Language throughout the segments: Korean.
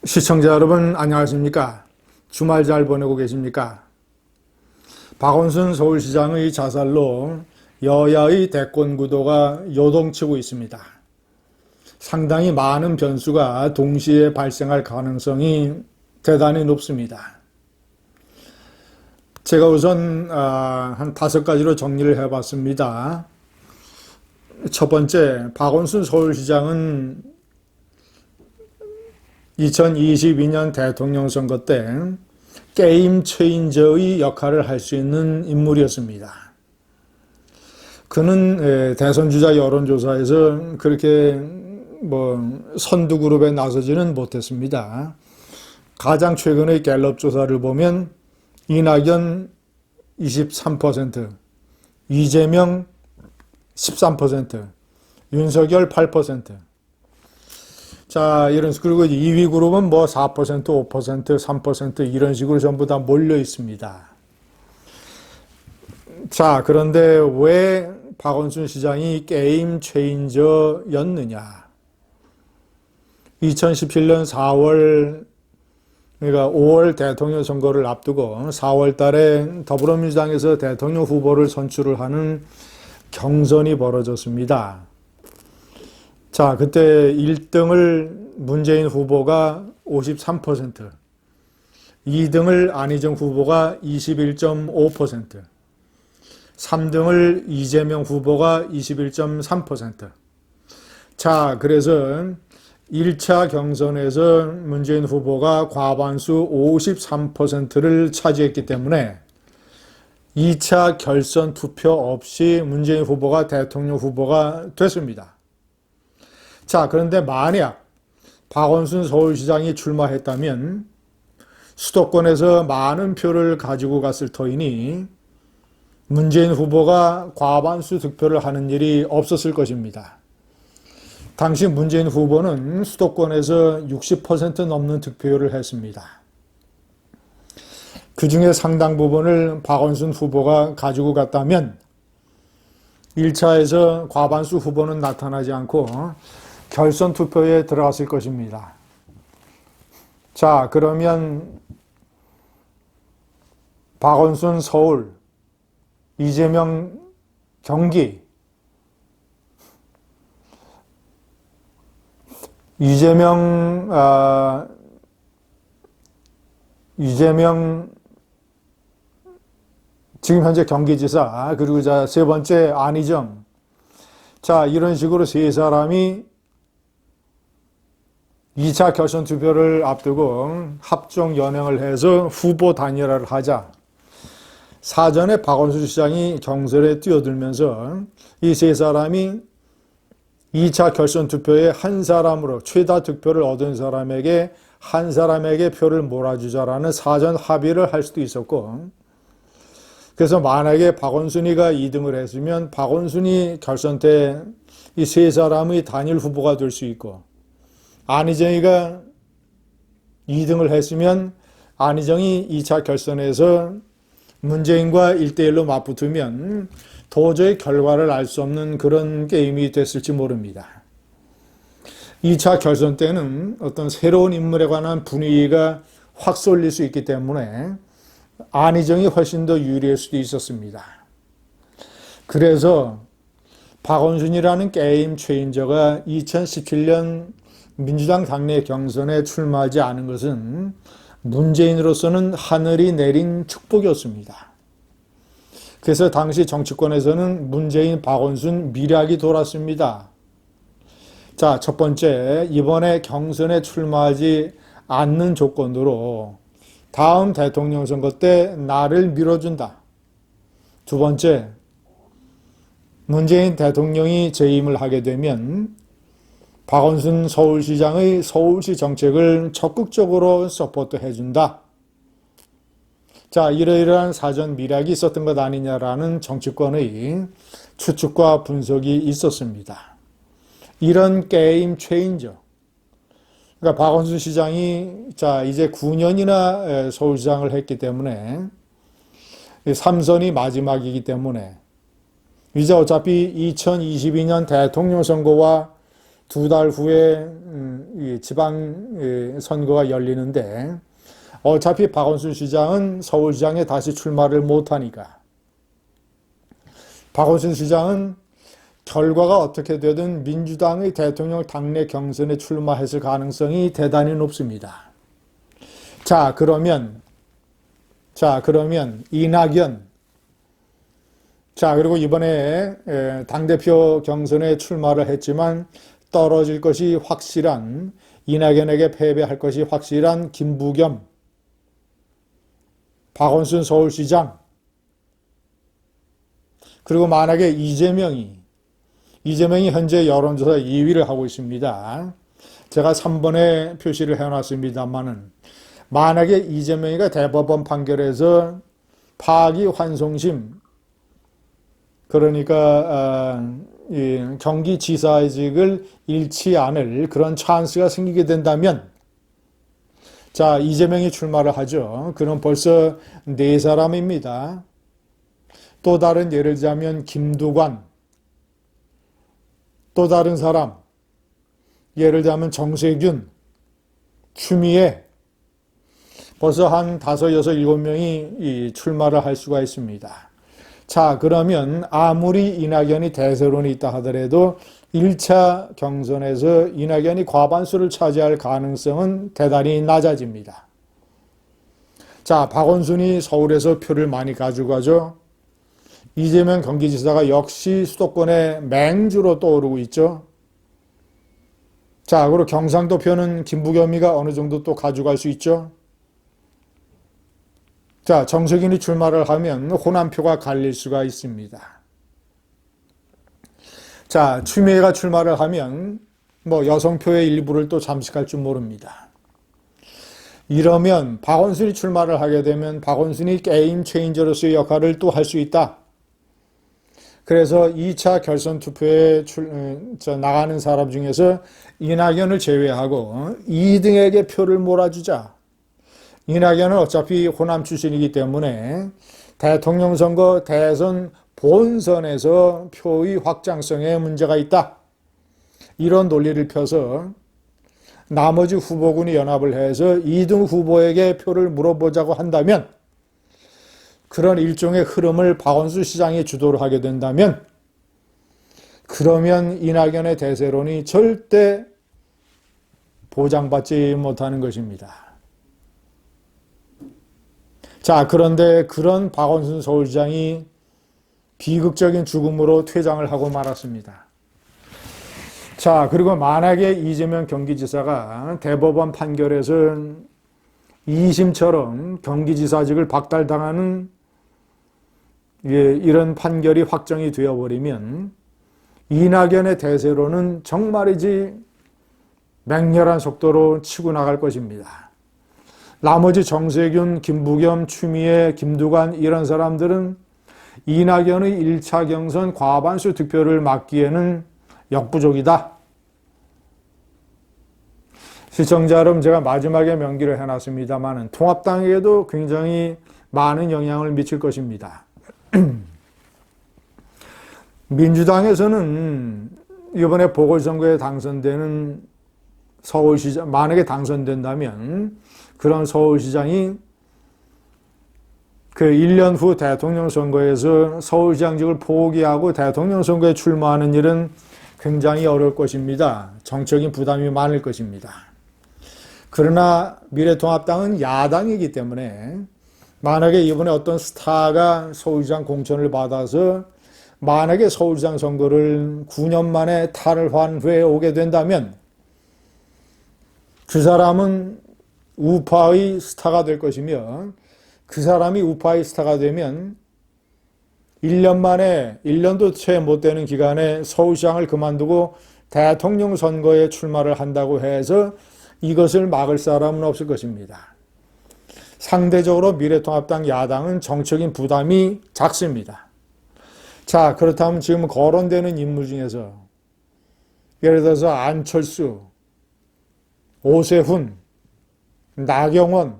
시청자 여러분 안녕하십니까? 주말 잘 보내고 계십니까? 박원순 서울시장의 자살로 여야의 대권 구도가 요동치고 있습니다. 상당히 많은 변수가 동시에 발생할 가능성이 대단히 높습니다. 제가 우선 한 5가지로 정리를 해봤습니다. 첫 번째, 박원순 서울시장은 2022년 대통령 선거 때 게임 체인저의 역할을 할 수 있는 인물이었습니다. 그는 대선 주자 여론조사에서 그렇게 선두 그룹에 나서지는 못했습니다. 가장 최근의 갤럽 조사를 보면 이낙연 23%, 이재명 13%, 윤석열 8%. 자, 그리고 2위 그룹은 4%, 5%, 3% 이런 식으로 전부 다 몰려 있습니다. 자, 그런데 왜 박원순 시장이 게임 체인저였느냐? 2017년 4월, 그러니까 5월 대통령 선거를 앞두고 4월 달에 더불어민주당에서 대통령 후보를 선출을 하는 경선이 벌어졌습니다. 자, 그때 1등을 문재인 후보가 53%, 2등을 안희정 후보가 21.5%, 3등을 이재명 후보가 21.3%. 자, 그래서 1차 경선에서 문재인 후보가 과반수 53%를 차지했기 때문에 2차 결선 투표 없이 문재인 후보가 대통령 후보가 됐습니다. 자, 그런데 만약 박원순 서울시장이 출마했다면 수도권에서 많은 표를 가지고 갔을 터이니 문재인 후보가 과반수 득표를 하는 일이 없었을 것입니다. 당시 문재인 후보는 수도권에서 60% 넘는 득표를 했습니다. 그 중에 상당 부분을 박원순 후보가 가지고 갔다면 1차에서 과반수 후보는 나타나지 않고 결선 투표에 들어갔을 것입니다. 자, 그러면 박원순 서울, 이재명 경기, 이재명 지금 현재 경기지사, 그리고 세 번째 안희정. 자, 이런 식으로 세 사람이 2차 결선 투표를 앞두고 합종 연행을 해서 후보 단일화를 하자. 사전에 박원순 시장이 경선에 뛰어들면서 이 세 사람이 2차 결선 투표에 한 사람으로 최다 득표를 얻은 사람에게 한 사람에게 표를 몰아주자라는 사전 합의를 할 수도 있었고, 그래서 만약에 박원순이가 2등을 했으면 박원순이 결선 때 이 세 사람의 단일 후보가 될 수 있고, 안희정이가 2등을 했으면 안희정이 2차 결선에서 문재인과 1대1로 맞붙으면 도저히 결과를 알 수 없는 그런 게임이 됐을지 모릅니다. 2차 결선 때는 어떤 새로운 인물에 관한 분위기가 확 쏠릴 수 있기 때문에 안희정이 훨씬 더 유리할 수도 있었습니다. 그래서 박원순이라는 게임 체인저가 2017년 민주당 당내 경선에 출마하지 않은 것은 문재인으로서는 하늘이 내린 축복이었습니다. 그래서 당시 정치권에서는 문재인, 박원순 밀약이 돌았습니다. 자, 첫 번째, 이번에 경선에 출마하지 않는 조건으로 다음 대통령 선거 때 나를 밀어준다. 두 번째, 문재인 대통령이 재임을 하게 되면 박원순 서울시장의 서울시 정책을 적극적으로 서포트해준다. 자, 이러이러한 사전 밀약이 있었던 것 아니냐라는 정치권의 추측과 분석이 있었습니다. 이런 게임 체인저. 그러니까 박원순 시장이 이제 9년이나 서울시장을 했기 때문에 3선이 마지막이기 때문에 이제 어차피 2022년 대통령 선거와 2달 후에 이 지방 선거가 열리는데 어차피 박원순 시장은 서울시장에 다시 출마를 못하니까 박원순 시장은 결과가 어떻게 되든 민주당의 대통령 당내 경선에 출마했을 가능성이 대단히 높습니다. 자, 그러면 이낙연, 그리고 이번에 당대표 경선에 출마를 했지만 떨어질 것이 확실한, 이낙연에게 패배할 것이 확실한 김부겸, 박원순 서울시장, 그리고 만약에 이재명이 현재 여론조사 2위를 하고 있습니다. 제가 3번에 표시를 해놨습니다만은 만약에 이재명이가 대법원 판결에서 파기환송심, 그러니까 경기지사직을 잃지 않을 그런 찬스가 생기게 된다면, 자, 이재명이 출마를 하죠. 그럼 벌써 4사람입니다. 또 다른 예를 들자면 김두관, 또 다른 사람, 예를 들자면 정세균, 추미애, 벌써 한 5, 6, 7명이 출마를 할 수가 있습니다. 자, 그러면 아무리 이낙연이 대세론이 있다 하더라도 1차 경선에서 이낙연이 과반수를 차지할 가능성은 대단히 낮아집니다. 자, 박원순이 서울에서 표를 많이 가지고 가죠. 이재명 경기지사가 역시 수도권의 맹주로 떠오르고 있죠. 자, 그리고 경상도 표는 김부겸이가 어느 정도 또 가져갈 수 있죠. 자, 정세균이 출마를 하면 호남표가 갈릴 수가 있습니다. 자, 추미애가 출마를 하면 여성표의 일부를 또 잠식할 줄 모릅니다. 이러면 박원순이 출마를 하게 되면 박원순이 게임 체인저로서의 역할을 또 할 수 있다. 그래서 2차 결선 투표에 나가는 사람 중에서 이낙연을 제외하고 2등에게 표를 몰아주자. 이낙연은 어차피 호남 출신이기 때문에 대통령 선거, 대선, 본선에서 표의 확장성에 문제가 있다. 이런 논리를 펴서 나머지 후보군이 연합을 해서 2등 후보에게 표를 물어보자고 한다면, 그런 일종의 흐름을 박원순 시장이 주도를 하게 된다면, 그러면 이낙연의 대세론이 절대 보장받지 못하는 것입니다. 자, 그런데 그런 박원순 서울시장이 비극적인 죽음으로 퇴장을 하고 말았습니다. 자, 그리고 만약에 이재명 경기지사가 대법원 판결에서 2심처럼 경기지사직을 박탈당하는 이런 판결이 확정이 되어버리면 이낙연의 대세로는 정말이지 맹렬한 속도로 치고 나갈 것입니다. 나머지 정세균, 김부겸, 추미애, 김두관 이런 사람들은 이낙연의 1차 경선 과반수 득표를 막기에는 역부족이다. 시청자 여러분, 제가 마지막에 명기를 해놨습니다만 통합당에게도 굉장히 많은 영향을 미칠 것입니다. 민주당에서는 이번에 보궐선거에 당선되는 서울시장, 만약에 당선된다면 그런 서울시장이 그 1년 후 대통령 선거에서 서울시장직을 포기하고 대통령 선거에 출마하는 일은 굉장히 어려울 것입니다. 정적인 부담이 많을 것입니다. 그러나 미래통합당은 야당이기 때문에 만약에 이번에 어떤 스타가 서울시장 공천을 받아서 만약에 서울시장 선거를 9년 만에 탈을 한 후에 오게 된다면 그 사람은 우파의 스타가 될 것이며, 그 사람이 우파의 스타가 되면 1년 만에, 1년도 채 못 되는 기간에 서울시장을 그만두고 대통령 선거에 출마를 한다고 해서 이것을 막을 사람은 없을 것입니다. 상대적으로 미래통합당 야당은 정적인 부담이 작습니다. 자, 그렇다면 지금 거론되는 인물 중에서 예를 들어서 안철수, 오세훈, 나경원,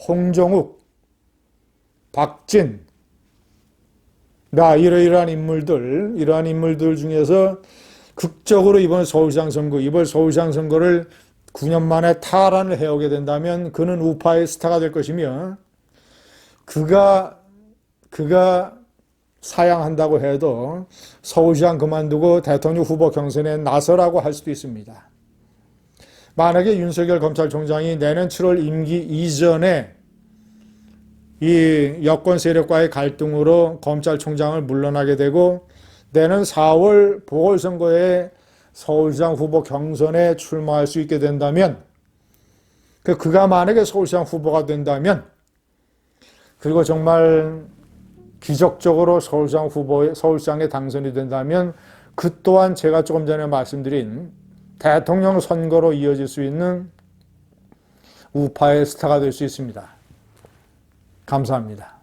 홍정욱, 박진, 이러한 인물들 중에서 극적으로 이번 서울시장 선거를 9년 만에 탈환을 해오게 된다면 그는 우파의 스타가 될 것이며 그가 사양한다고 해도 서울시장 그만두고 대통령 후보 경선에 나서라고 할 수도 있습니다. 만약에 윤석열 검찰총장이 내년 7월 임기 이전에 이 여권 세력과의 갈등으로 검찰총장을 물러나게 되고 내년 4월 보궐선거에 서울시장 후보 경선에 출마할 수 있게 된다면 그가 만약에 서울시장 후보가 된다면 그리고 정말 기적적으로 서울시장에 당선이 된다면 그 또한 제가 조금 전에 말씀드린 대통령 선거로 이어질 수 있는 우파의 스타가 될 수 있습니다. 감사합니다.